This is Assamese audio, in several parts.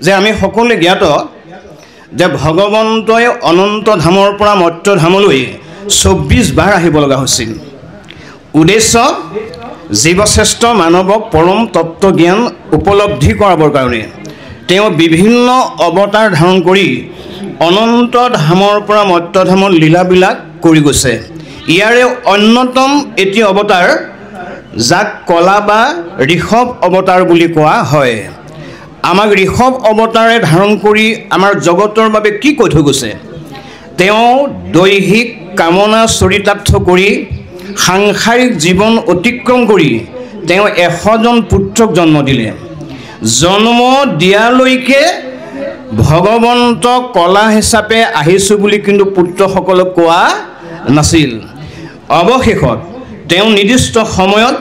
যে আমি সকলোৱে জ্ঞাত যে ভগৱন্তই অনন্ত ধামৰ পৰা মৰ্ত্য ধামলৈ 24 বাৰ আহিব লগা হৈছিল। উদ্দেশ্য জীৱশ্ৰেষ্ঠ মানৱক পৰম তত্ত্ব জ্ঞান উপলব্ধি কৰাবৰ কাৰণে তেওঁ বিভিন্ন অৱতাৰ ধাৰণ কৰি অনন্ত ধামৰ পৰা মৰ্ত্য ধামৰ লীলাবিলাক কৰি গৈছে। ইয়াৰে অন্যতম এটি অৱতাৰ যাক কলা বা ঋষভ অৱতাৰ বুলি কোৱা হয়। আমাক ঋষভ অৱতাৰে ধাৰণ কৰি আমাৰ জগতৰ বাবে কি কৈ থৈ গৈছে? তেওঁ দৈহিক কামনা চৰিতাৰ্থ কৰি সাংসাৰিক জীৱন অতিক্ৰম কৰি তেওঁ 100জন পুত্ৰক জন্ম দিলে। জন্ম দিয়ালৈকে ভগৱন্ত কলা হিচাপে আহিছোঁ বুলি কিন্তু পুত্ৰসকলক কোৱা নাছিল। অৱশেষত তেওঁ নিৰ্দিষ্ট সময়ত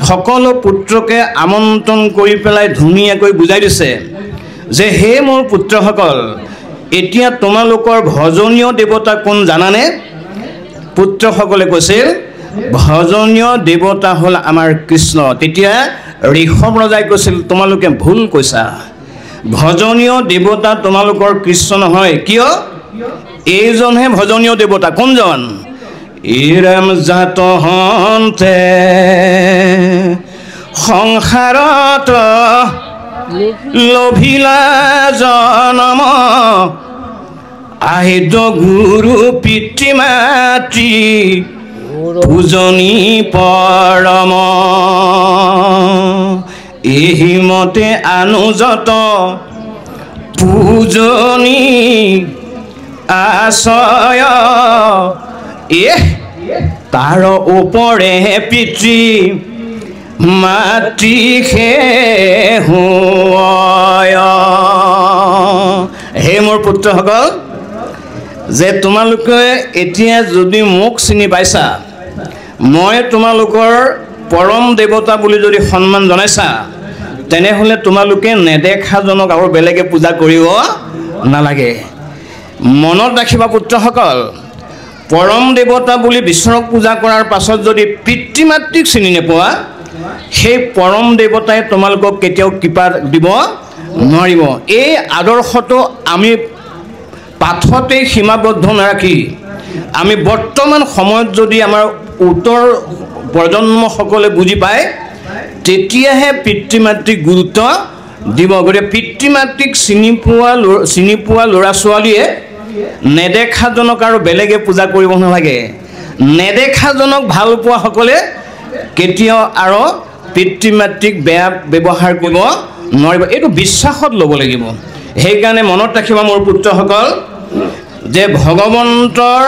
সকলো পুত্ৰকে আমন্ত্ৰণ কৰি পেলাই ধুনীয়াকৈ বুজাই দিছে যে হে মোৰ পুত্ৰসকল, এতিয়া তোমালোকৰ ভজনীয় দেৱতা কোন জানানে? পুত্ৰসকলে কৈছিল ভজনীয় দেৱতা হ'ল আমাৰ কৃষ্ণ। তেতিয়া ঋষভ ৰজাই কৈছিল তোমালোকে ভুল কৈছা, ভজনীয় দেৱতা তোমালোকৰ কৃষ্ণ নহয়। কিয়? এইজনহে ভজনীয় দেৱতা। কোনজন? ইৰাম জাত হন্তে সংসাৰত লভিলা জনম, আহিদ গুৰু পিতৃ মাতৃ পূজনী পৰম, এহিমতে আনুজত পূজনী আশ্ৰয়, তাৰ ওপৰে পিতৃ মাতৃ সেহুয়। হে মোৰ পুত্ৰসকল, যে তোমালোকে এতিয়া যদি মোক চিনি পাইছা, মই তোমালোকৰ পৰম দেৱতা বুলি যদি সন্মান জনাইছা, তেনেহ'লে তোমালোকে নেদেখাজনক আৰু বেলেগে পূজা কৰিব নালাগে। মনত ৰাখিবা পুত্ৰসকল, পৰম দেৱতা বুলি ঈশ্বৰক পূজা কৰাৰ পাছত যদি পিতৃ মাতৃক চিনি নোপোৱা, সেই পৰম দেৱতাই তোমালোকক কেতিয়াও কৃপা দিব নোৱাৰিব। এই আদৰ্শটো আমি পাঠতে সীমাবদ্ধ নাৰাখি আমি বৰ্তমান সময়ত যদি আমাৰ উত্তৰ প্ৰজন্মসকলে বুজি পায়, তেতিয়াহে পিতৃ মাতৃক গুৰুত্ব দিব। গতিকে পিতৃ মাতৃক চিনি পোৱা ল'ৰা ছোৱালীয়ে নেদেখাজনক আৰু বেলেগে পূজা কৰিব নালাগে। নেদেখাজনক ভাল পোৱাসকলে কেতিয়াও আৰু পিতৃ মাতৃক বেয়া ব্যৱহাৰ কৰিব নোৱাৰিব। এইটো বিশ্বাসত ল'ব লাগিব। সেইকাৰণে মনত ৰাখিবা মোৰ পুত্ৰসকল, যে ভগৱন্তৰ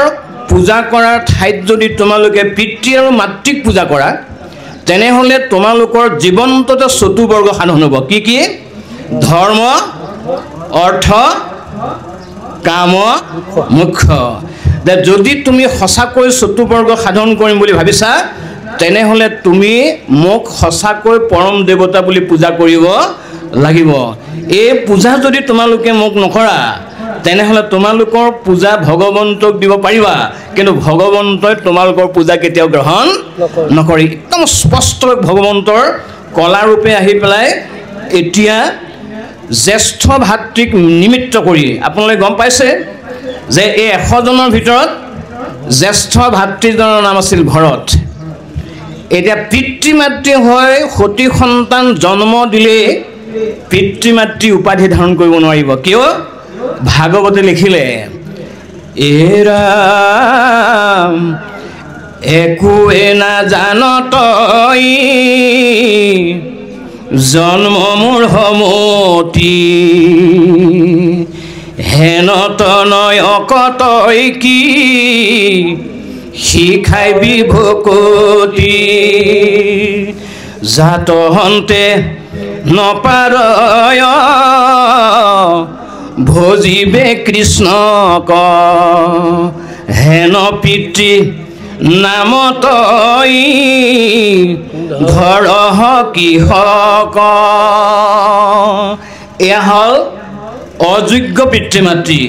পূজা কৰাৰ ঠাইত যদি তোমালোকে পিতৃ আৰু মাতৃক পূজা কৰা, তেনেহ'লে তোমালোকৰ জীৱনটোতে চতুৰ্বৰ্গ সাধন হ'ব। কি কি? ধৰ্ম, অৰ্থ, কাম, মোক্ষ। যদি তুমি সঁচাকৈ চতুৰ্বৰ্গ সাধন কৰিম বুলি ভাবিছা, তেনেহ'লে তুমি মোক সঁচাকৈ পৰম দেৱতা বুলি পূজা কৰিব লাগিব। এই পূজা যদি তোমালোকে মোক নকৰা, তেনেহ'লে তোমালোকৰ পূজা ভগৱন্তক দিব পাৰিবা, কিন্তু ভগৱন্তই তোমালোকৰ পূজা কেতিয়াও গ্ৰহণ নকৰে। একদম স্পষ্ট ভগৱন্তৰ কলাৰূপে আহি পেলাই এতিয়া জ্যেষ্ঠ ভাতৃক নিমিত্ত কৰি আপোনালোকে গম পাইছে যে এই 100জনৰ ভিতৰত জ্যেষ্ঠ ভাতৃজনৰ নাম আছিল ভৰত। এতিয়া পিতৃ মাতৃ হৈ সতী সন্তান জন্ম দিলে পিতৃ মাতৃ উপাধি ধাৰণ কৰিব নোৱাৰিব। কিয়? ভাগৱতে লিখিলে, এৰাম একোৱে নাজান তই, জন্ম মোৰ সমতি, হেন তনয় অকতই কি শিখাইবি ভকতি, জাত হন্তে নপাৰয় ভজিবে কৃষ্ণক, হেন পিতৃ নাম তই ধৰহ কিহক। এয়া হ'ল অযোগ্য পিতৃ মাতৃ।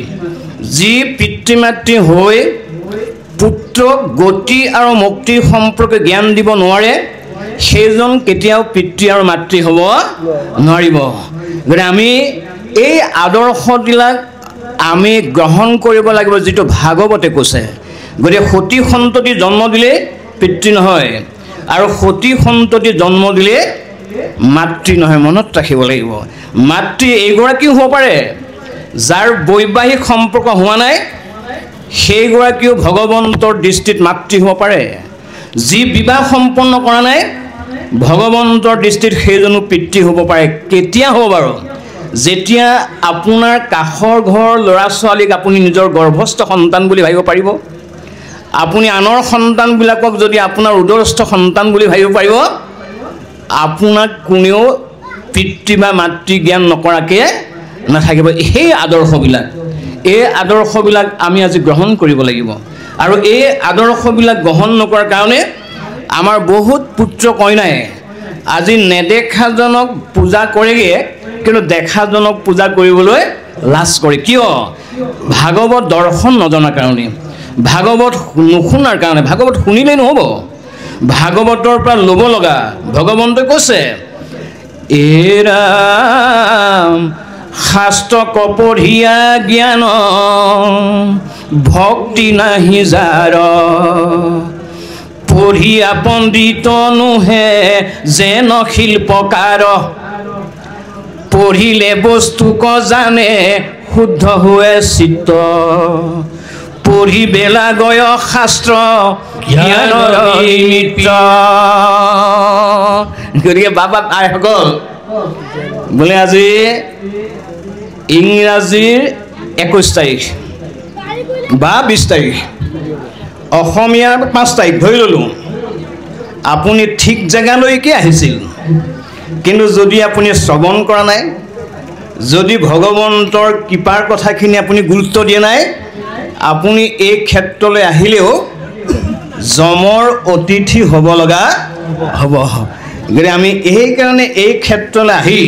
যি পিতৃ মাতৃ হৈ পুত্ৰক গতি আৰু মুক্তিৰ সম্পৰ্কে জ্ঞান দিব নোৱাৰে, সেইজন কেতিয়াও পিতৃ আৰু মাতৃ হ'ব নোৱাৰিব। গতিকে আমি এই আদৰ্শবিলাক আমি গ্ৰহণ কৰিব লাগিব যিটো ভাগৱতে কৈছে গতিকে সতী সন্ততি জন্ম দিলে পিতৃ নহয় আৰু সতী সন্ততি জন্ম দিলে মাতৃ নহয় মনত ৰাখিব লাগিব মাতৃ এইগৰাকীও হ'ব পাৰে যাৰ বৈবাহিক সম্পৰ্ক হোৱা নাই সেইগৰাকীও ভগৱন্তৰ দৃষ্টিত মাতৃ হ'ব পাৰে যি বিবাহ সম্পন্ন কৰা নাই ভগৱন্তৰ দৃষ্টিত সেইজনো পিতৃ হ'ব পাৰে কেতিয়া হ'ব বাৰু যেতিয়া আপোনাৰ কাষৰ ঘৰ ল'ৰা ছোৱালীক আপুনি নিজৰ গৰ্ভস্থ সন্তান বুলি ভাবিব পাৰিব আপুনি আনৰ সন্তানবিলাকক যদি আপোনাৰ উদৰস্থ সন্তান বুলি ভাবিব পাৰিব আপোনাক কোনেও পিতৃ বা মাতৃ জ্ঞান নকৰাকৈ নাথাকিব সেই আদৰ্শবিলাক আমি আজি গ্ৰহণ কৰিব লাগিব আৰু এই আদৰ্শবিলাক গ্ৰহণ নকৰাৰ কাৰণে আমাৰ বহুত পুত্ৰ কন্যাই আজি নেদেখাজনক পূজা কৰেগৈ কিন্তু দেখাজনক পূজা কৰিবলৈ লাজ কৰে কিয় ভাগৱত দৰ্শন নজনাৰ কাৰণে ভাগৱত নুশুনাৰ কাৰণে ভাগৱত শুনিলেই নহ'ব ভাগৱতৰ পৰা ল'ব লগা ভগৱন্তই কৈছে এৰাম শাস্ত্ৰ কপঢ়িয়া জ্ঞান ভক্তি নাহি যাৰ পঢ়িয়া পণ্ডিত নোহে যেন শিল্পকাৰ পঢ়িলে বস্তুক জানে শুদ্ধ হোৱে চিত্ত পঢ়িবেলা গয় শাস্ত্ৰ জ্ঞানৰ নিত্য গতিকে বাবা আইসকল বোলে আজি ইংৰাজীৰ 21 তাৰিখ বা 20 তাৰিখ অসমীয়াৰ 5 তাৰিখ ধৰি ল'লোঁ আপুনি ঠিক জেগালৈকে আহিছিল কিন্তু যদি আপুনি শ্ৰৱণ কৰা নাই যদি ভগৱন্তৰ কৃপাৰ কথাখিনি আপুনি গুৰুত্ব দিয়া নাই আপুনি এই ক্ষেত্ৰলৈ আহিলেও জমৰ অতিথি হ'ব লগা হ'ব গতিকে আমি এইকাৰণে এই ক্ষেত্ৰলৈ আহি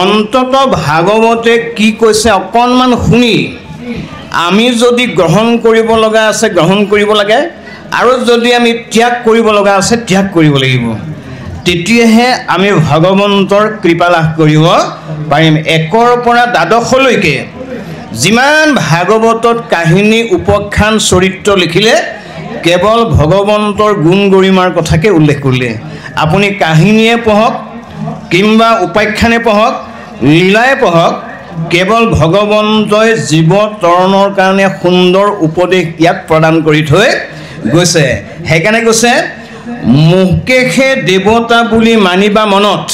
অন্তত ভাগৱতে কি কৈছে অকণমান শুনি আমি যদি গ্ৰহণ কৰিব লগা আছে গ্ৰহণ কৰিব লাগে আৰু যদি আমি ত্যাগ কৰিব লগা আছে ত্যাগ কৰিব লাগিব তেতিয়াহে আমি ভগৱন্তৰ কৃপা লাভ কৰিব পাৰিম 1ৰ পৰা 12লৈকে যিমান ভাগৱতত কাহিনী উপাখ্যান চৰিত্ৰ লিখিলে কেৱল ভগৱন্তৰ গুণ গৰিমাৰ কথাকে উল্লেখ কৰিলে আপুনি কাহিনীয়ে পঢ়ক কিংবা উপাখ্যানে পঢ়ক লীলাই পঢ়ক কেৱল ভগৱন্তই জীৱ তৰণৰ কাৰণে সুন্দৰ উপদেশ ইয়াত প্ৰদান কৰি থৈ গৈছে সেইকাৰণে কৈছে মুকেশে দেৱতা বুলি মানিবা মনত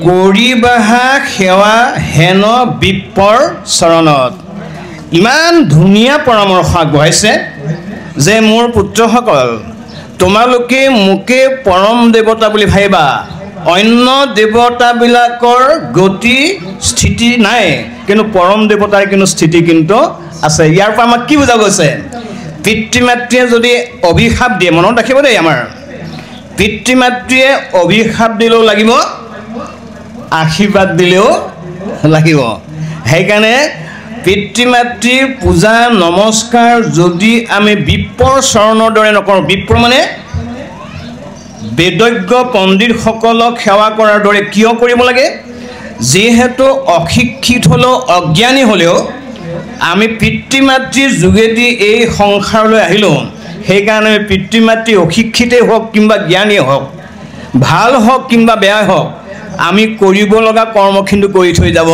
কৰিবাহা সেৱা হেন বিপ্ৰৰ চৰণত ইমান ধুনীয়া পৰামৰ্শ আগবঢ়াইছে যে মোৰ পুত্ৰসকল তোমালোকে মোকে পৰম দেৱতা বুলি ভাবিবা অন্য দেৱতাবিলাকৰ গতি স্থিতি নাই কিন্তু পৰম দেৱতাৰ কিন্তু স্থিতি কিন্তু আছে ইয়াৰ পৰা আমাক কি বুজা গৈছে পিতৃ মাতৃয়ে যদি অভিশাপ দিয়ে মনত ৰাখিব দেই আমাৰ পিতৃ মাতৃয়ে অভিশাপ দিলেও লাগিব আশীৰ্বাদ দিলেও লাগিব সেইকাৰণে পিতৃ মাতৃৰ পূজা নমস্কাৰ যদি আমি বিপ্ৰৰ চৰণৰ দৰে নকৰোঁ বিপ্ৰ মানে বেদজ্ঞ পণ্ডিতসকলক সেৱা কৰাৰ দৰে কিয় কৰিব লাগে যিহেতু অশিক্ষিত হ'লেও অজ্ঞানী হ'লেও আমি পিতৃ মাতৃৰ যোগেদি এই সংসাৰলৈ আহিলোঁ সেইকাৰণে পিতৃ মাতৃ অশিক্ষিতেই হওক কিংবা জ্ঞানীয়ে হওক ভাল হওক কিংবা বেয়া হওক আমি কৰিব লগা কৰ্মখিনি কৰি থৈ যাব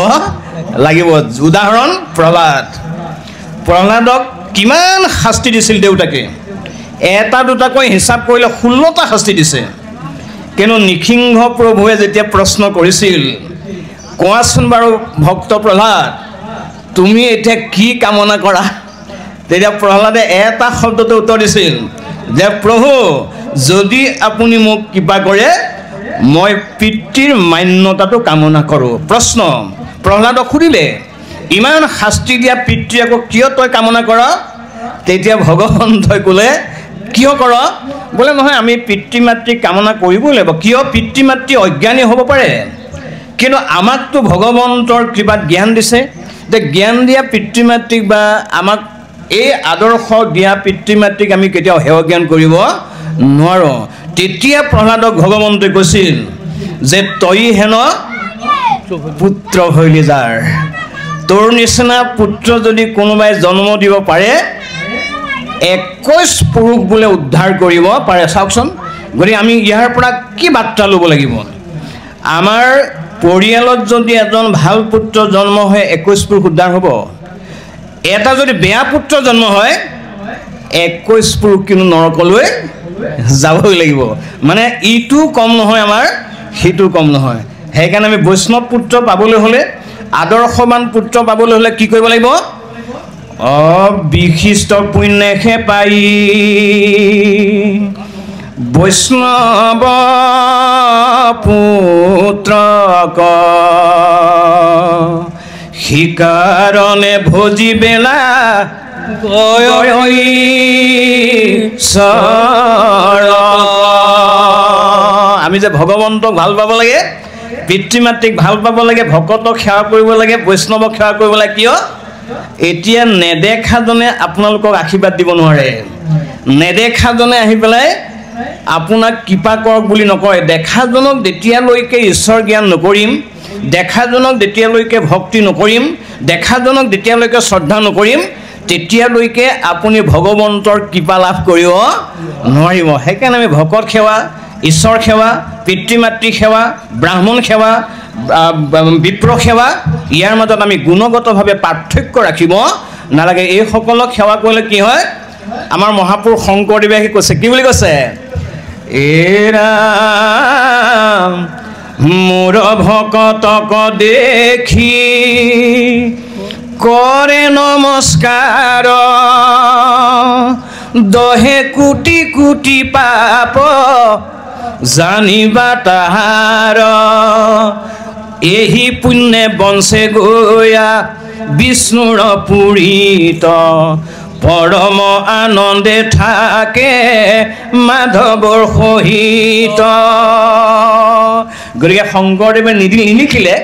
লাগিব উদাহৰণ প্ৰহ্লাদক কিমান শাস্তি দিছিল দেউতাকে এটা দুটাকৈ হিচাপ কৰিলে 16টা শাস্তি দিছে কিন্তু নিসিংহ প্ৰভুৱে যেতিয়া প্ৰশ্ন কৰিছিল কোৱাচোন বাৰু ভক্ত প্ৰহ্লাদ তুমি এতিয়া কি কামনা কৰা তেতিয়া প্ৰহ্লাদে এটা শব্দতে উত্তৰ দিছিল যে প্ৰভু যদি আপুনি মোক কৃপা কৰে মই পিতৃৰ মান্যতাটো কামনা কৰোঁ প্ৰশ্ন প্ৰহ্লাদক সুধিলে ইমান শাস্তি দিয়া পিতৃ আকৌ কিয় তই কামনা কৰ তেতিয়া ভগৱন্তই ক'লে কিয় কৰ বোলে নহয় আমি পিতৃ মাতৃক কামনা কৰিবই লাগিব কিয় পিতৃ মাতৃ অজ্ঞানী হ'ব পাৰে কিন্তু আমাকতো ভগৱন্তৰ কৃপাত জ্ঞান দিছে যে জ্ঞান দিয়া পিতৃ মাতৃক বা আমাক এই আদৰ্শ দিয়া পিতৃ মাতৃক আমি কেতিয়াও হেয় জ্ঞান কৰিব নোৱাৰোঁ তেতিয়া প্ৰহ্লাদক ভগৱন্তই কৈছিল যে তই হেন পুত্ৰ হৈলি যাৰ তোৰ নিচিনা পুত্ৰ যদি কোনোবাই জন্ম দিব পাৰে 21 পুৰুষ বোলে উদ্ধাৰ কৰিব পাৰে চাওকচোন গতিকে আমি ইয়াৰ পৰা কি বাৰ্তা ল'ব লাগিব আমাৰ পৰিয়ালত যদি এজন ভাল পুত্ৰ জন্ম হয় 21 পুৰুষ উদ্ধাৰ হ'ব এটা যদি বেয়া পুত্ৰ জন্ম হয় 21 পুৰুষ কিন্তু নৰকলৈ যাবই লাগিব মানে ইটো কম নহয় আমাৰ সিটো কম নহয় সেইকাৰণে আমি বৈষ্ণৱ পুত্ৰ পাবলৈ হ'লে আদৰ্শৱান পুত্ৰ পাবলৈ হ'লে কি কৰিব লাগিব বিশিষ্ট পুণ্যে পাই বৈষ্ণৱ পুত্ৰক শিকাৰণে ভোজি বেলা আমি যে ভগৱন্তক ভাল পাব লাগে পিতৃ মাতৃক ভাল পাব লাগে ভকতক সেৱা কৰিব লাগে বৈষ্ণৱক সেৱা কৰিব লাগে কিয় এতিয়া নেদেখাজনে আপোনালোকক আশীৰ্বাদ দিব নোৱাৰে নেদেখাজনে আহি পেলাই আপোনাক কৃপা কৰক বুলি নকয় দেখাজনক যেতিয়ালৈকে ঈশ্বৰ জ্ঞান নকৰিম দেখাজনক যেতিয়ালৈকে ভক্তি নকৰিম দেখাজনক যেতিয়ালৈকে শ্ৰদ্ধা নকৰিম তেতিয়ালৈকে আপুনি ভগৱন্তৰ কৃপা লাভ কৰিব নোৱাৰিব সেইকাৰণে আমি ভকত সেৱা ঈশ্বৰ সেৱা পিতৃ মাতৃ সেৱা ব্ৰাহ্মণ সেৱা বিপ্ৰ সেৱা ইয়াৰ মাজত আমি গুণগতভাৱে পাৰ্থক্য ৰাখিব নালাগে এই সকলক সেৱা কৰিলে কি হয় আমাৰ মহাপুৰুষ শংকৰদেৱে কৈছে কি বুলি কৈছে এৰাম মোৰ ভকতক দেখি কৰে নমস্কাৰ দহে কোটি কোটি পাপ জানিবা তাহাৰ এহি পুণ্যে বঞ্চে গয়া বিষ্ণুৰ পুৰীত পৰম আনন্দে থাকে মাধৱৰ সহিত গতিকে শংকৰদেৱে নিলিখিলে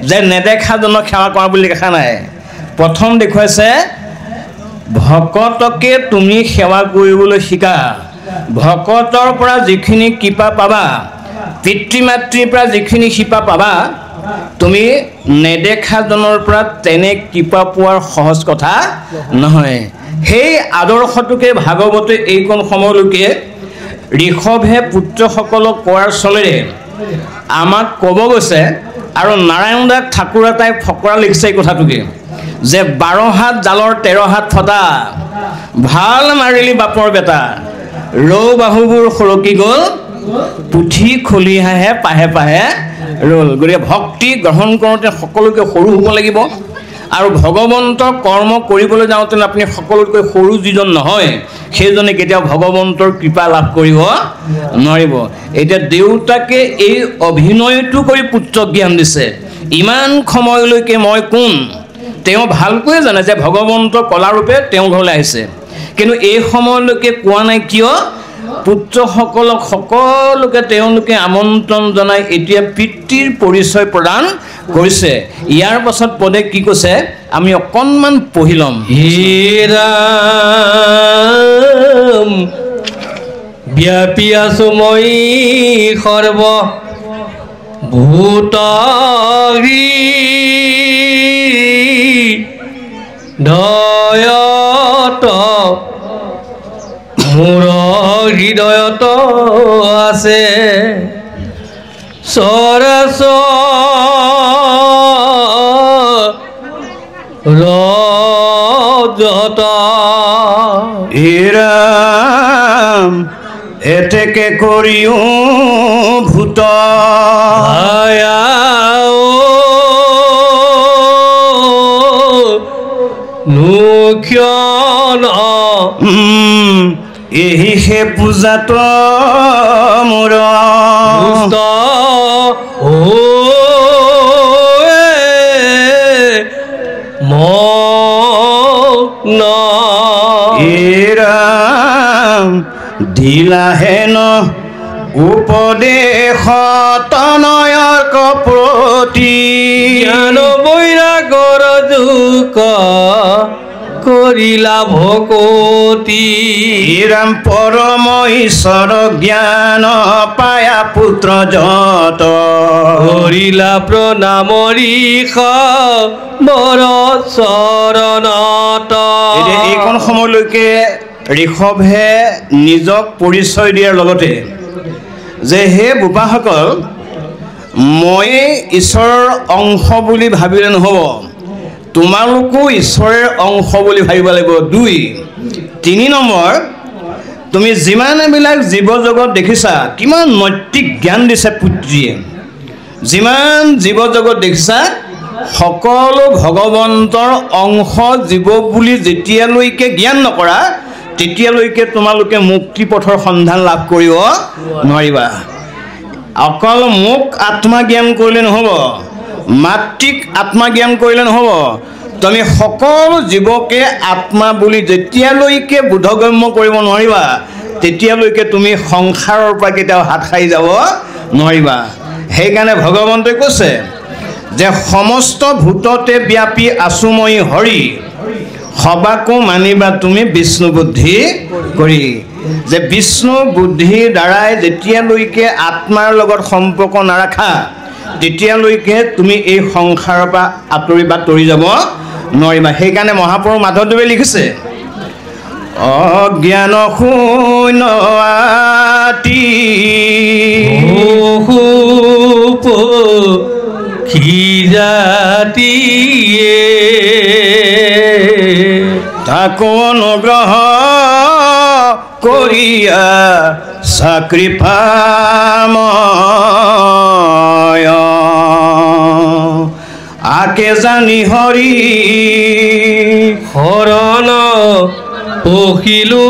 যে নেদেখাজনক সেৱা কৰা বুলি দেখা নাই প্ৰথম দেখুৱাইছে ভকতকে তুমি সেৱা কৰিবলৈ শিকা ভকতৰ পৰা যিখিনি কৃপা পাবা পিতৃ মাতৃৰ পৰা যিখিনি কৃপা পাবা তুমি নেদেখাজনৰ পৰা তেনে কৃপা পোৱাৰ সহজ কথা নহয় সেই আদৰ্শটোকে ভাগৱতে এইকণ সময়লৈকে ঋষভে পুত্ৰসকলক কোৱাৰ চলেৰে আমাক ক'ব গৈছে আৰু নাৰায়ণ দাস ঠাকুৰ এটাই ফকৰা লিখিছে এই কথাটোকে যে 12 হাত জালৰ 13 হাত ফটা ভাল মাৰিলি বাপৰ বেটা ৰৌ বাহুবোৰ সৰকি গ'ল পুথি খলিহাহে পাহে পাহে ৰ'ল গতিকে ভক্তি গ্ৰহণ কৰোঁতে সকলোকে সৰু হ'ব লাগিব আৰু ভগৱন্তৰ কৰ্ম কৰিবলৈ যাওঁতে আপুনি সকলোতকৈ সৰু যিজন নহয় সেইজনে কেতিয়াও ভগৱন্তৰ কৃপা লাভ কৰিব নোৱাৰিব এতিয়া দেউতাকে এই অভিনয়টো কৰি পুত্ৰক জ্ঞান দিছে ইমান সময়লৈকে মই কোন তেওঁ ভালকৈ জানে যে ভগৱন্তৰ কলাৰূপে তেওঁ ঘৰলৈ আহিছে কিন্তু এই সময়লৈকে কোৱা নাই কিয় পুত্ৰসকলক সকলোকে তেওঁলোকে আমন্ত্ৰণ জনাই এতিয়া পিতৃৰ পৰিচয় প্ৰদান কৰিছে ইয়াৰ পাছত পদে কি কৈছে আমি অকণমান পঢ়ি ল'ম ৰাম ব্যাপী আছো মই সৰ্ব ভূত হৃদয়ত মোৰ হৃদয়ত আছে ৰজত এৰাম এতেকে কৰিও ভূত নুক্ষণ এহি হে পূজাত মোৰ মন এৰাম দিলাহেন উপদেশ তনয়ৰ কপতি জ্ঞান বৈৰাগৰ যুক কৰিলা ভকতি ৰাম পৰম ঈশ্বৰ জ্ঞান পায়া পুত্ৰ যত কৰিলা প্ৰণামৰি বৰ চৰণত এতিয়া এইকণ সময়লৈকে ঋষভে নিজক পৰিচয় দিয়াৰ লগতে যে হে বোপাসকল ময়ে ঈশ্বৰৰ অংশ বুলি ভাবিলে নহ'ব তোমালোকো ঈশ্বৰৰ অংশ বুলি ভাবিব লাগিব 2 3 নম্বৰ তুমি যিমানবিলাক জীৱ জগত দেখিছা কিমান নৈতিক জ্ঞান দিছে পুত্ৰীয়ে যিমান জীৱ জগত দেখিছা সকলো ভগৱন্তৰ অংশ জীৱ বুলি যেতিয়ালৈকে জ্ঞান নকৰা তেতিয়ালৈকে তোমালোকে মুক্তি পথৰ সন্ধান লাভ কৰিব নোৱাৰিবা অকল মোক আত্মজ্ঞান কৰিলে নহ'ব মাতৃক আত্মজ্ঞান কৰিলে নহ'ব তুমি সকলো জীৱকে আত্মা বুলি যেতিয়ালৈকে বোধগম্য কৰিব নোৱাৰিবা তেতিয়ালৈকে তুমি সংসাৰৰ পৰা কেতিয়াও হাত সাৰি যাব নোৱাৰিবা সেইকাৰণে ভগৱন্তই কৈছে যে সমস্ত ভূততে ব্যাপী আছো মই হৰি সবাকো মানিবা তুমি বিষ্ণু বুদ্ধি কৰি যে বিষ্ণু বুদ্ধিৰ দ্বাৰাই যেতিয়ালৈকে আত্মাৰ লগত সম্পৰ্ক নাৰাখা তেতিয়ালৈকে তুমি এই সংসাৰৰ পৰা আঁতৰি যাব নোৱাৰিবা সেইকাৰণে মহাপুৰুষ মাধৱদেৱে লিখিছে অজ্ঞান শূন্য আতি খিজাতিয়ে তাকো অনুগ্ৰহ কৰিয়া চাকৃপাময় আকে জানি হৰি শৰণ পখিলো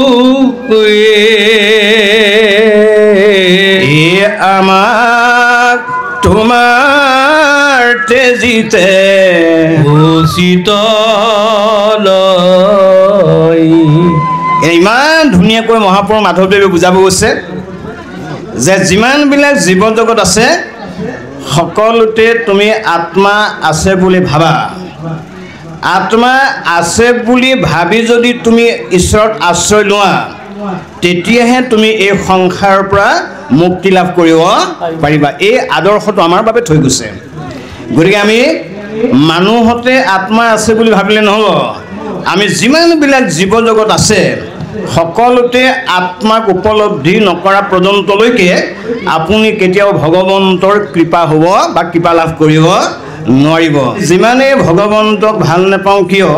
এ আমাক তোমাৰ তেজিতে উচিত ইমান ধুনীয়াকৈ মহাপুৰুষ মাধৱদেৱে বুজাব গৈছে যে যিমানবিলাক জীৱ জগত আছে সকলোতে তুমি আত্মা আছে বুলি ভাবা আত্মা আছে বুলি ভাবি যদি তুমি ঈশ্বৰত আশ্ৰয় লোৱা তেতিয়াহে তুমি এই সংসাৰৰ পৰা মুক্তি লাভ কৰিব পাৰিবা এই আদৰ্শটো আমাৰ বাবে থৈ গৈছে গতিকে আমি মানুহতে আত্মা আছে বুলি ভাবিলে নহ'ব আমি যিমানবিলাক জীৱ জগত আছে সকলোতে আত্মাক উপলব্ধি নকৰা পৰ্যন্তলৈকে আপুনি কেতিয়াও ভগৱন্তৰ কৃপা হ'ব বা কৃপা লাভ কৰিব নোৱাৰিব যিমানেই ভগৱন্তক ভাল নাপাওঁ কিয়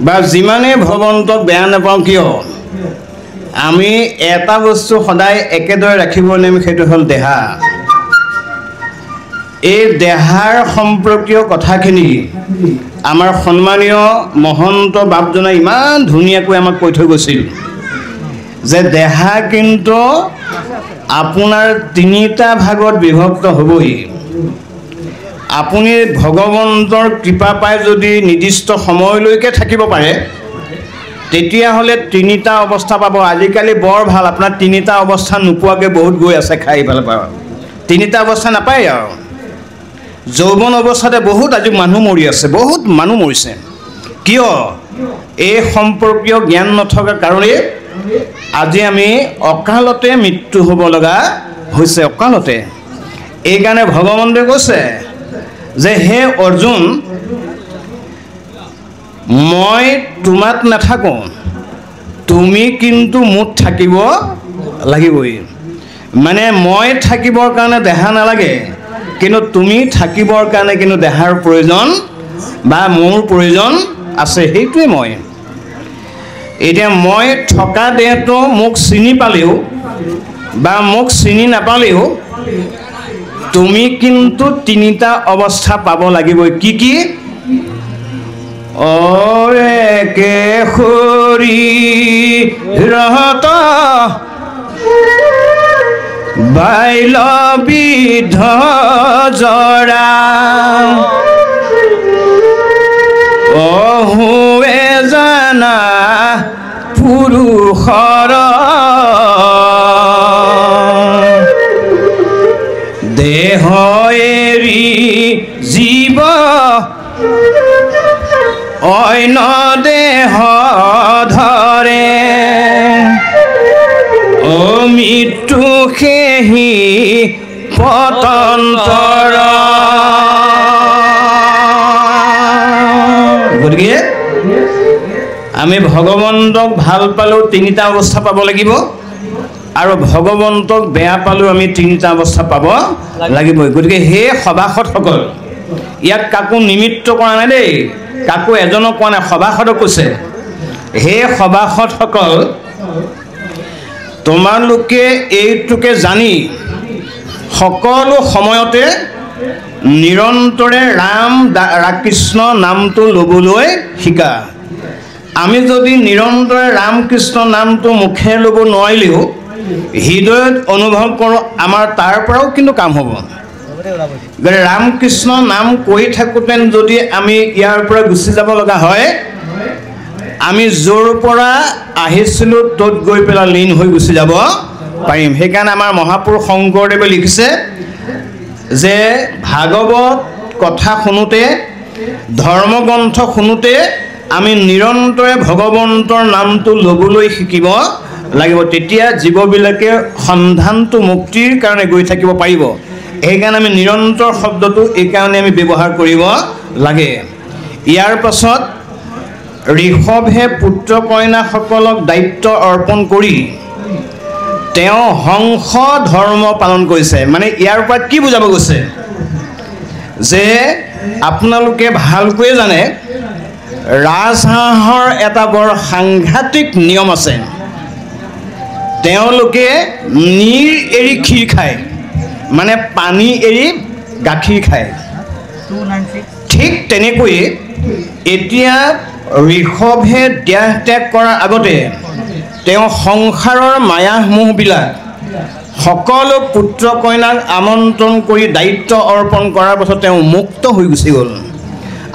বা যিমানেই ভগৱন্তক বেয়া নাপাওঁ কিয় আমি এটা বস্তু সদায় একেদৰে ৰাখিব লাগিব সেইটো হ'ল দেহা এই দেহাৰ সম্পৰ্কীয় কথাখিনি আমাৰ সন্মানীয় মহন্ত বাপজনে ইমান ধুনীয়াকৈ আমাক কৈ থৈ গৈছিল যে দেহা কিন্তু আপোনাৰ 3টা ভাগত বিভক্ত হ'বই আপুনি ভগৱন্তৰ কৃপা পাই যদি নিৰ্দিষ্ট সময়লৈকে থাকিব পাৰে তেতিয়াহ'লে 3টা অৱস্থা পাব আজিকালি বৰ ভাল আপোনাৰ 3টা অৱস্থা নোপোৱাকৈ বহুত গৈ আছে খাই ভাল পাব 3টা অৱস্থা নাপায় আৰু যৌৱন অৱস্থাতে বহুত আজি মানুহ মৰি আছে বহুত মানুহ মৰিছে কিয় এই সম্পৰ্কীয় জ্ঞান নথকাৰ কাৰণে আজি আমি অকালতে মৃত্যু হ'ব লগা হৈছে অকালতে এইকাৰণে ভগৱন্তে কৈছে যে হে অৰ্জুন মই তোমাত নাথাকোঁ তুমি কিন্তু মোত থাকিব লাগিবই মানে মই থাকিবৰ কাৰণে দেহা নালাগে কিন্তু তুমি থাকিবৰ কাৰণে কিন্তু দেহাৰ প্ৰয়োজন বা মোৰ প্ৰয়োজন আছে সেইটোৱে মই এতিয়া মই থকা দেহটো মোক চিনি পালেও বা মোক চিনি নাপালেও তুমি কিন্তু 3টা অৱস্থা পাব লাগিবই কি অৰে কেশৰী ৰহত বাইল বিধ জৰা অহুৱে জানা পুৰুষৰ দেহ এৰি জীৱ অন্য দেহ দেহি পতন্তৰ। গতিকে আমি ভগৱন্তক ভাল পালেও তিনিটা অৱস্থা পাব লাগিব, আৰু ভগৱন্তক বেয়া পালেও আমি তিনিটা অৱস্থা পাব লাগিবই। গতিকে সেই সভাসদসকল, ইয়াত কাকো নিমিত্ত কৰা নাই দেই, কাকো এজনক কোৱা নাই, সভাসদক কৈছে। সেই সভাসদসকল, তোমালোকে এইটোকে জানি সকলো সময়তে নিৰন্তৰে ৰাম কৃষ্ণ নামটো ল'বলৈ শিকা। আমি যদি নিৰন্তৰে ৰাম কৃষ্ণ নামটো মুখে ল'ব নোৱাৰিলেও হৃদয়ত অনুভৱ কৰোঁ, আমাৰ তাৰ পৰাও কিন্তু কাম হ'ব। গতিকে ৰাম কৃষ্ণ নাম কৈ থাকোঁতে যদি আমি ইয়াৰ পৰা গুচি যাব লগা হয়, আমি য'ৰ পৰা আহিছিলোঁ ত'ত গৈ পেলাই লীন হৈ গুচি যাব পাৰিম। সেইকাৰণে আমাৰ মহাপুৰুষ শংকৰদেৱে লিখিছে যে ভাগৱত কথা শুনোতে, ধৰ্মগ্ৰন্থ শুনোতে আমি নিৰন্তৰে ভগৱন্তৰ নামটো ল'বলৈ শিকিব লাগিব। তেতিয়া জীৱবিলাকে সন্ধানটো মুক্তিৰ কাৰণে গৈ থাকিব পাৰিব। সেইকাৰণে আমি নিৰন্তৰ শব্দটো এইকাৰণে আমি ব্যৱহাৰ কৰিব লাগে। ইয়াৰ পাছত ঋষভে পুত্ৰ কন্যাসকলক দায়িত্ব অৰ্পণ কৰি তেওঁ হংস ধৰ্ম পালন কৰিছে। মানে ইয়াৰ পৰা কি বুজাব গৈছে যে আপোনালোকে ভালকৈয়ে জানে ৰাজহাঁহৰ এটা বৰ সাংঘাতিক নিয়ম আছে। তেওঁলোকে নীৰ এৰি ক্ষীৰ খায়, মানে পানী এৰি গাখীৰ খায়। ঠিক তেনেকৈয়ে এতিয়া ঋষভে দেহ ত্যাগ কৰাৰ আগতে তেওঁ সংসাৰৰ মায়া মোহবিলাক সকলো পুত্ৰ কন্যাক আমন্ত্ৰণ কৰি দায়িত্ব অৰ্পণ কৰাৰ পাছত তেওঁ মুক্ত হৈ গুচি গ'ল।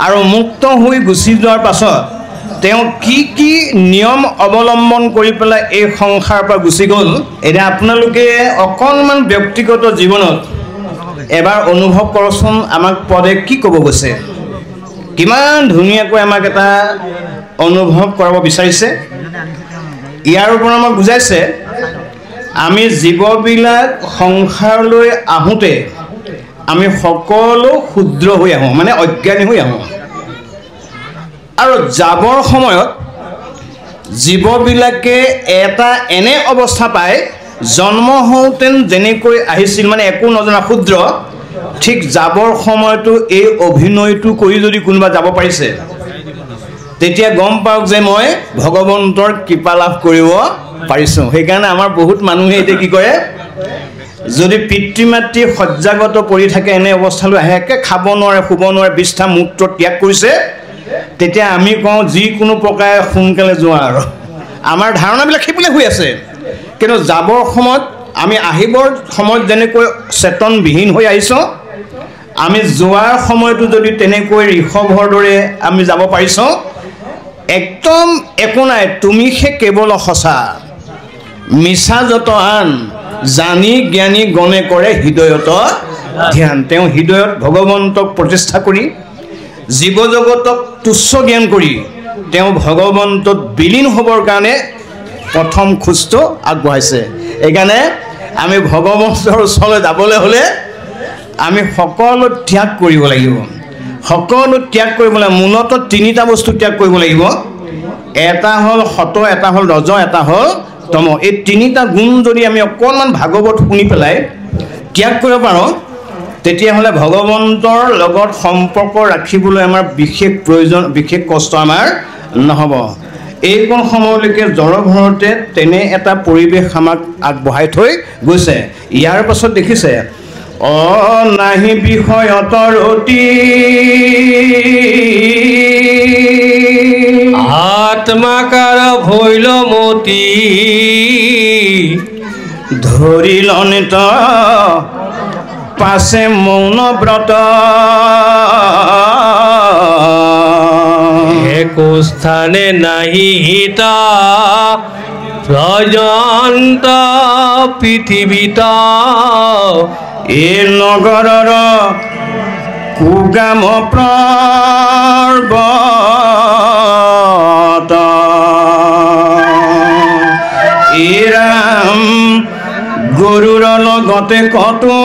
আৰু মুক্ত হৈ গুচি যোৱাৰ পাছত তেওঁ কি কি নিয়ম অৱলম্বন কৰি পেলাই এই সংসাৰৰ পৰা গুচি গ'ল, এতিয়া আপোনালোকে অকণমান ব্যক্তিগত জীৱনত এবাৰ অনুভৱ কৰকচোন, আমাক পদে কি ক'ব গৈছে, কিমান ধুনীয়াকৈ আমাক এটা অনুভৱ কৰাব বিচাৰিছে। ইয়াৰ ওপৰত আমাক বুজাইছে আমি জীৱবিলাক সংসাৰলৈ আহোঁতে আমি সকলো ক্ষুদ্ৰ হৈ আহোঁ, মানে অজ্ঞানী হৈ আহোঁ। আৰু যাবৰ সময়ত জীৱবিলাকে এটা এনে অৱস্থা পায়, জন্ম হওঁতে যেনেকৈ আহিছিল, মানে একো নজনা ক্ষুদ্ৰ, ঠিক যাবৰ সময়তো এই অভিনয়টো কৰি যদি কোনোবা যাব পাৰিছে, তেতিয়া গম পাওক যে মই ভগৱন্তৰ কৃপা লাভ কৰিব পাৰিছোঁ। সেইকাৰণে আমাৰ বহুত মানুহে এতিয়া কি কৰে, যদি পিতৃ মাতৃ শয্যাগত পৰি থাকে, এনে অৱস্থালৈ আহে, একে খাব নোৱাৰে, শুব নোৱাৰে, বিষ্ঠা মূত্ৰ ত্যাগ কৰিছে, তেতিয়া আমি কওঁ যিকোনো প্ৰকাৰে সোনকালে যোৱা। আৰু আমাৰ ধাৰণাবিলাক সেইফালে হৈ আছে, কিন্তু যাবৰ সময়ত আমি আহিবৰ সময়ত যেনেকৈ চেতনবিহীন হৈ আহিছোঁ, আমি যোৱাৰ সময়তো যদি তেনেকৈ ঋষভৰ দৰে আমি যাব পাৰিছোঁ, একদম একো নাই, তুমিহে কেৱল সঁচা, মিছা যত আন, জানি জ্ঞানী গণে কৰে হৃদয়ত ধ্যান। তেওঁ হৃদয়ত ভগৱন্তক প্ৰতিষ্ঠা কৰি জীৱ জগতক তুচ্ছ জ্ঞান কৰি তেওঁ ভগৱন্তত বিলীন হ'বৰ কাৰণে প্ৰথম খোজটো আগবঢ়াইছে। সেইকাৰণে আমি ভগৱন্তৰ ওচৰলৈ যাবলৈ হ'লে আমি সকলো ত্যাগ কৰিব লাগিব। সকলো ত্যাগ কৰিবলৈ মূলতঃ তিনিটা বস্তু ত্যাগ কৰিব লাগিব। এটা হ'ল সত, এটা হ'ল ৰজ, এটা হ'ল তম। এই তিনিটা গুণ যদি আমি অকণমান ভাগৱত শুনি পেলাই ত্যাগ কৰিব পাৰোঁ, তেতিয়াহ'লে ভগৱন্তৰ লগত সম্পৰ্ক ৰাখিবলৈ আমাৰ বিশেষ প্ৰয়োজন, বিশেষ কষ্ট আমাৰ নহ'ব। এইকণ সময়লৈকে জড়ভৰতে তেনে এটা পৰিৱেশ আমাক আগবঢ়াই থৈ গৈছে। ইয়াৰ পাছত দেখিছে নাহি বিষয়তৰ অতি আত্মাকাৰ ভৈল মতি ধৰিলনিত পাছে মৌন ব্ৰত একো স্থানে নাহিতা প্ৰজন্ত পৃথিৱীত এই নগৰৰ কুগাম পৰ্বত এই ৰাম গৰুৰ লগতে কতো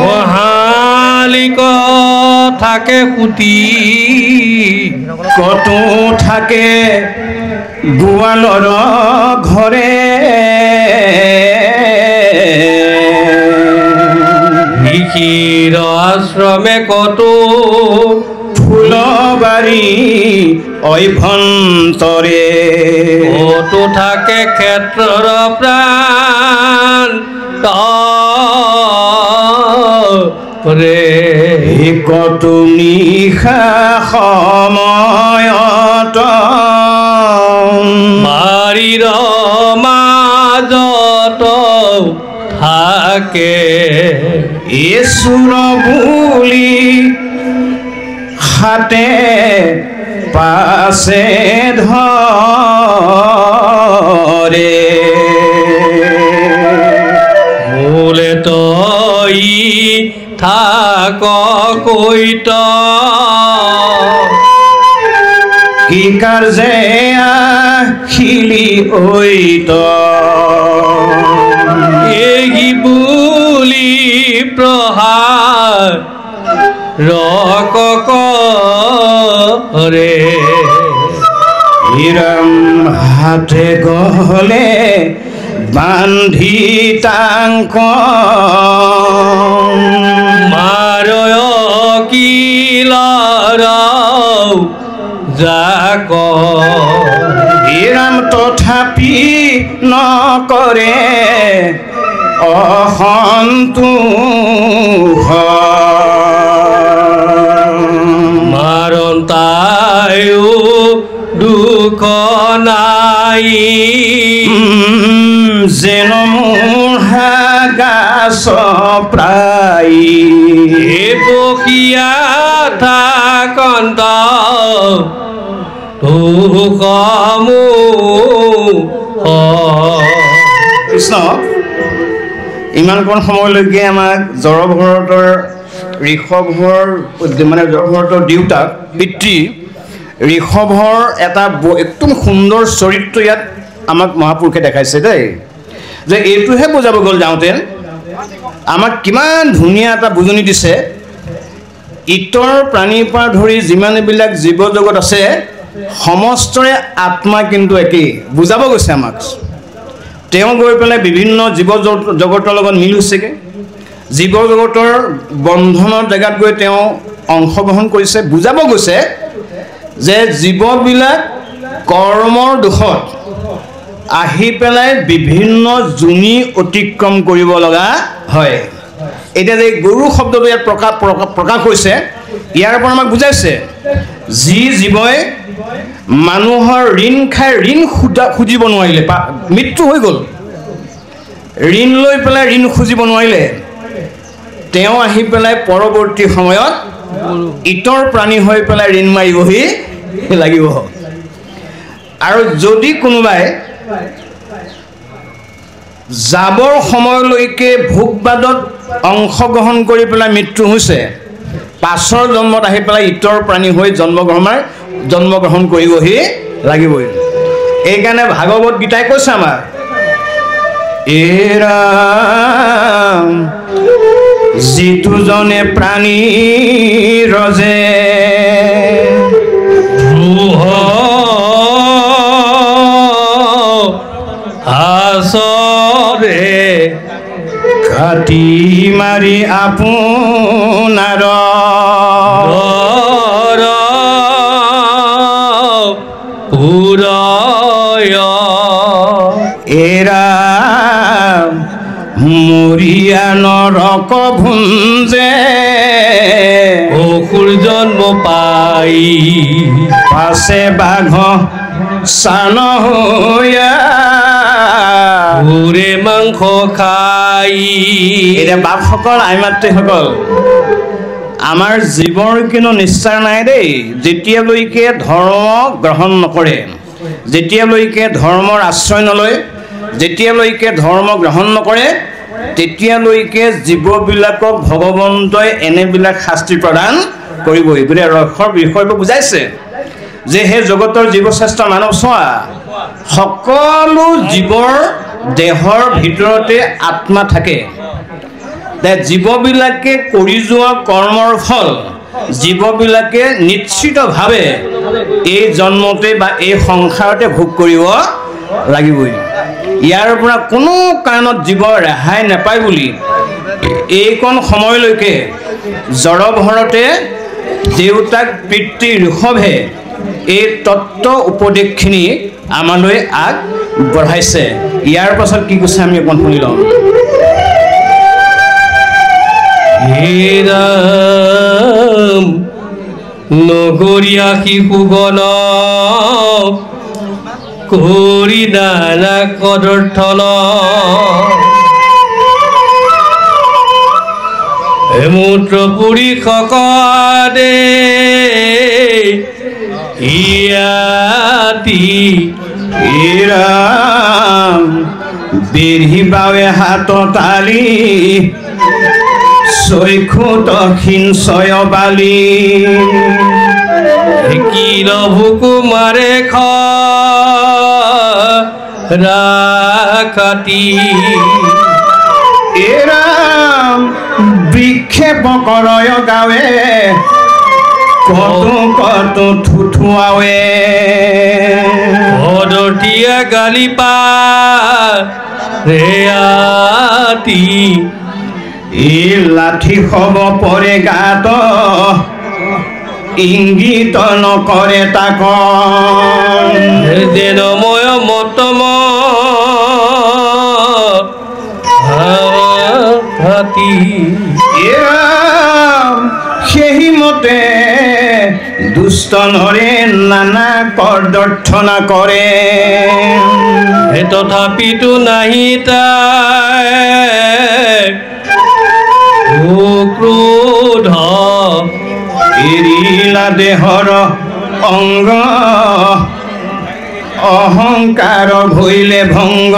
মহালিক থাকে কুটি কতো থাকে গোৱালৰ ঘৰে নিশিৰ আশ্ৰমে কতো ফুলবাৰী অভ্যন্তৰে কতো থাকে ক্ষেত্ৰৰ প্ৰাণ ৰে কতো নিশা সময়ত বাৰীৰ মাজত থাকে ঈশ্বৰ বুলি হাতে পাছে ধৰে বোলে তই থাক কৈত কি কাৰ্যে আহিলি ঐত এই বুলি প্ৰহাৰ ৰে হিৰাম হাতে গলে বান্ধি তাংক মাৰয় কিলাৰ যাক হিৰাম তথাপি নকৰে অসন্তোষ মাৰণ তায়ো দুখ নাই যেন মোৰ গাছ প্ৰায় বসিয়া থাকন্ত কৃষ্ণ ইমান কণ সময়লৈকে আমাক জড়ভৰতৰ ঋষভৰ মানে জড়ভৰতৰ দেউতাক পিতৃ ঋষভৰ এটা একদম সুন্দৰ চৰিত্ৰ ইয়াত আমাক মহাপুৰুষে দেখাইছে দেই যে এইটোহে বুজাব গ'ল যাওঁতে আমাক কিমান ধুনীয়া এটা বুজনি দিছে ইতৰ প্ৰাণীৰ পৰা ধৰি যিমানবিলাক জীৱ জগত আছে সমস্তৰে আত্মা কিন্তু একেই বুজাব গৈছে আমাক তেওঁ গৈ পেলাই বিভিন্ন জীৱ জগতৰ লগত মিল হৈছেগৈ জীৱ জগতৰ বন্ধনৰ জেগাত গৈ তেওঁ অংশগ্ৰহণ কৰিছে বুজাব গৈছে যে জীৱবিলাক কৰ্মৰ দুখত আহি পেলাই বিভিন্ন জুনি অতিক্ৰম কৰিব লগা হয় এতিয়া যে গৰু শব্দটো ইয়াত প্ৰকাশ হৈছে ইয়াৰ পৰা আমাক বুজাইছে যি জীৱই মানুহৰ ঋণ খাই ঋণ খুজিব নোৱাৰিলে মৃত্যু হৈ গ'ল ঋণ লৈ পেলাই ঋণ খুজিব নোৱাৰিলে তেওঁ আহি পেলাই পৰৱৰ্তী সময়ত ইতৰ প্ৰাণী হৈ পেলাই ঋণ মাৰিবহি লাগিব আৰু যদি কোনোবাই যাবৰ সময়লৈকে ভোগবাদত অংশগ্ৰহণ কৰি পেলাই মৃত্যু হৈছে পাছৰ জন্মত আহি পেলাই ইতৰ প্ৰাণী হৈ জন্মগ্ৰহণ কৰিবহি লাগিবই এইকাৰণে ভাগৱত গীতাই কৈছে আমাক এৰা যিটো জনে প্ৰাণী ৰজে আচৰে কাটি মাৰি আপোনাৰ এৰা মৰিয়া নৰক ভুঞ্জে অসুৰ জন্ম পাই পাছে বাঘ চান হৈয়া ওৰে মাংস খাই এতিয়া বাপসকল আইমাতৃসকল আমাৰ জীৱৰ কোনো নিশ্চয় নাই দেই যেতিয়ালৈকে ধৰ্ম গ্ৰহণ নকৰে যেতিয়ালৈকে ধৰ্মৰ আশ্ৰয় নলয় যেতিয়ালৈকে ধৰ্ম গ্ৰহণ নকৰে তেতিয়ালৈকে জীৱবিলাকক ভগৱন্তই এনেবিলাক শাস্তি প্ৰদান কৰিবই গতিকে ৰসৰ বিষয়বোৰ বুজাইছে যে হে জগতৰ জীৱশ্ৰেষ্ঠ মানৱ চোৱা সকলো জীৱৰ দেহৰ ভিতৰতে আত্মা থাকে জীৱবিলাকে কৰি যোৱা কৰ্মৰ ফল জীৱবিলাকে নিশ্চিতভাৱে এই জন্মতে বা এই সংসাৰতে ভোগ কৰিব লাগিবই ইয়াৰ পৰা কোনো কাৰণত জীৱ ৰেহাই নাপায় বুলি এইকণ সময়লৈকে জড়ভৰতে দেউতাক পিতৃ ঋষভে এই তত্ত্ব উপদেশখিনি আমালৈ আগবঢ়াইছে ইয়াৰ পাছত কি কৈছে আমি অকণ শুনি লওঁ হেৰাম নগৰীয়া শিশুগণ কৰি নানা কদৰ্থন মূত্ৰ পুৰি সকদে ইয়াতি ৰাম বিৰহি বাৱে হাত তালি চৈখুত হিংসয় বালি কিল ভুকু মাৰে খাতি এৰাম বিক্ষেপ কৰয় গাৱে কতো কতো থুথুৱাৱে অদতীয়া গালি পা ৰেয়াতি এই লাঠি হব পৰে গাত ইংগিত নকৰে তাক যেন মই মতম হাতি সেই মতে দুষ্ট নৰে নানা কদৰ্থনা কৰে তথাপিতো নাহি তাই ক্ৰোধ এৰিলা দেহৰ অংগ অহংকাৰ ভৈলে ভংগ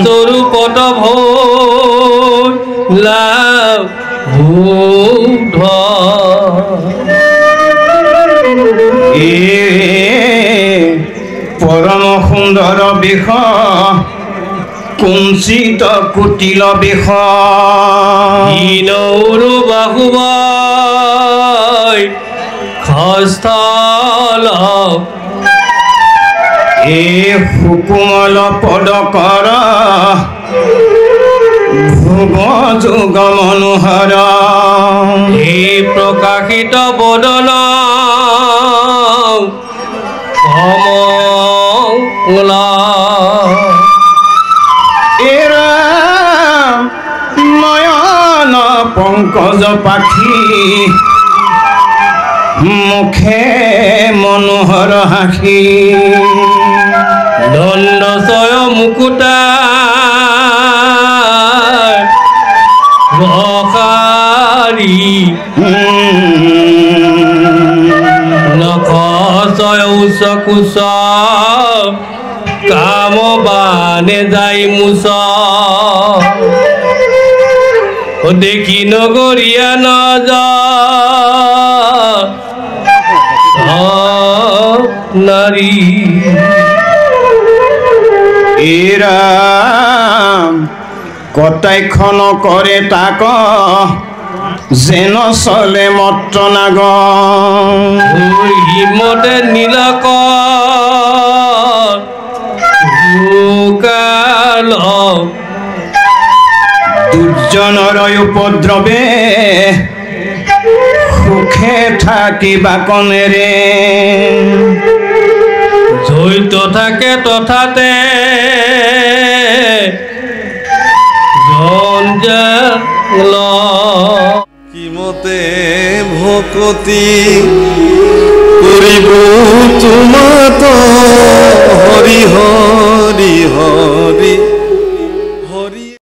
স্বৰূপত ভোলা পৰম সুন্দৰ বিষ কুঞ্চিত কুটিল বিষ নৌৰু বাহুব খস্থল এই সুকুমল পদকৰ ভোগ যোগ মনোহৰ এই প্ৰকাশিত বদন কমলা এৰা নয়ন পংকজ পাখি মুখে মনোহৰ হাসি দণ্ডচয় মুকুতা ৰসাৰী নখচয় উচ কুচ কাম বানে যাই মুচ দেখি নগৰীয়া নজা নাৰী এৰাম কটাইখন কৰে তাক যেন চলে মত্ৰ নাগ হিমতে নীলক দুৰ্জনৰ উপদ্ৰৱে সুখে থাকিবা কনেৰে জড়িত থাকে তথাতে জঞ্জাল কিমতে ভকতি কৰিব তোমাত হৰি হৰি হৰি